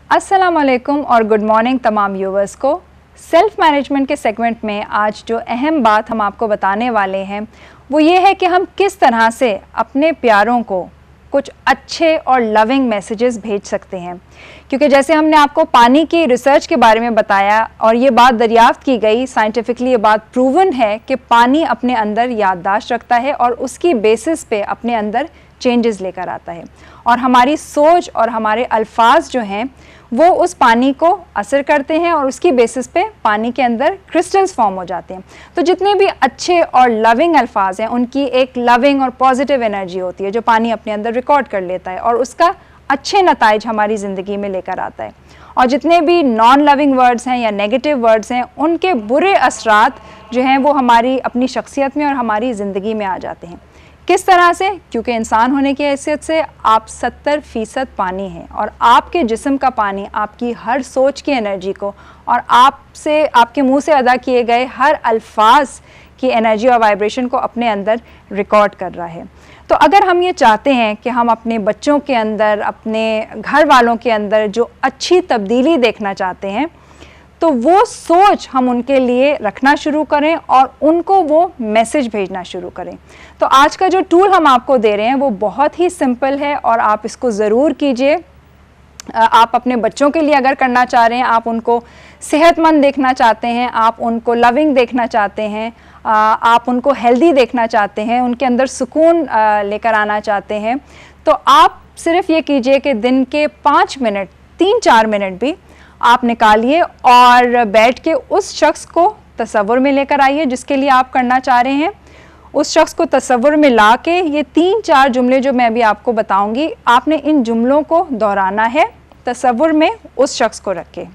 अस्सलाम वालेकुम और गुड मॉर्निंग तमाम व्यूवर्स को। सेल्फ मैनेजमेंट के सेगमेंट में आज जो अहम बात हम आपको बताने वाले हैं वो ये है कि हम किस तरह से अपने प्यारों को कुछ अच्छे और लविंग मैसेजेस भेज सकते हैं। क्योंकि जैसे हमने आपको पानी की रिसर्च के बारे में बताया और ये बात दरियाफ्त की गई, साइंटिफिकली ये बात प्रूवन है कि पानी अपने अंदर याददाश्त रखता है और उसकी बेसिस पे अपने अंदर चेंजेस लेकर आता है और हमारी सोच और हमारे अल्फाज जो हैं वो उस पानी को असर करते हैं और उसकी बेसिस पे पानी के अंदर क्रिस्टल्स फॉर्म हो जाते हैं। तो जितने भी अच्छे और लविंग अल्फाज हैं उनकी एक लविंग और पॉजिटिव एनर्जी होती है जो पानी अपने अंदर रिकॉर्ड कर लेता है और उसका अच्छे नताइज हमारी ज़िंदगी में लेकर आता है। और जितने भी नॉन लविंग वर्ड्स हैं या नेगेटिव वर्ड्स हैं उनके बुरे असरात जो हैं वो हमारी अपनी शख्सियत में और हमारी ज़िंदगी में आ जाते हैं। किस तरह से? क्योंकि इंसान होने की हैसियत से आप 70% पानी हैं और आपके जिस्म का पानी आपकी हर सोच की एनर्जी को और आपसे आपके मुंह से अदा किए गए हर अल्फाज की एनर्जी और वाइब्रेशन को अपने अंदर रिकॉर्ड कर रहा है। तो अगर हम ये चाहते हैं कि हम अपने बच्चों के अंदर, अपने घर वालों के अंदर जो अच्छी तब्दीली देखना चाहते हैं तो वो सोच हम उनके लिए रखना शुरू करें और उनको वो मैसेज भेजना शुरू करें। तो आज का जो टूल हम आपको दे रहे हैं वो बहुत ही सिंपल है और आप इसको ज़रूर कीजिए। आप अपने बच्चों के लिए अगर करना चाह रहे हैं, आप उनको सेहतमंद देखना चाहते हैं, आप उनको लविंग देखना चाहते हैं, आप उनको हेल्दी देखना चाहते हैं, उनके अंदर सुकून लेकर आना चाहते हैं, तो आप सिर्फ ये कीजिए कि दिन के 5 मिनट, 3-4 मिनट भी आप निकालिए और बैठ के उस शख्स को तसव्वुर में लेकर आइए जिसके लिए आप करना चाह रहे हैं। उस शख्स को तसव्वुर में ला के ये 3-4 जुमले जो मैं अभी आपको बताऊंगी, आपने इन जुमलों को दोहराना है तसव्वुर में उस शख्स को रख के।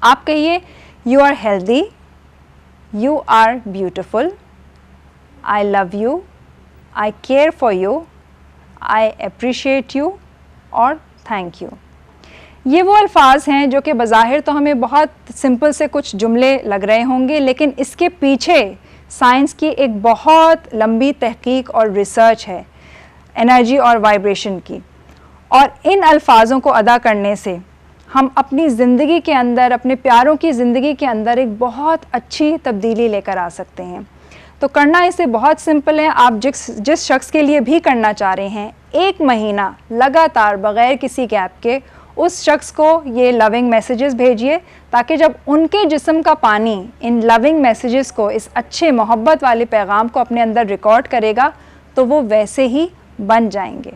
आप कहिए, you are healthy, you are beautiful, I love you, I care for you, I appreciate you और थैंक यू। ये वो अल्फाज हैं जो कि बज़ाहिर तो हमें बहुत सिंपल से कुछ जुमले लग रहे होंगे, लेकिन इसके पीछे साइंस की एक बहुत लंबी तहकीक और रिसर्च है एनर्जी और वाइब्रेशन की। और इन अल्फाजों को अदा करने से हम अपनी ज़िंदगी के अंदर, अपने प्यारों की ज़िंदगी के अंदर एक बहुत अच्छी तब्दीली लेकर आ सकते हैं। तो करना इसे बहुत सिंपल है। आप जिस शख्स के लिए भी करना चाह रहे हैं, 1 महीना लगातार बग़ैर किसी गैप के उस शख्स को ये लविंग मैसेजेस भेजिए ताकि जब उनके जिस्म का पानी इन लविंग मैसेजेस को, इस अच्छे मोहब्बत वाले पैगाम को अपने अंदर रिकॉर्ड करेगा तो वो वैसे ही बन जाएंगे।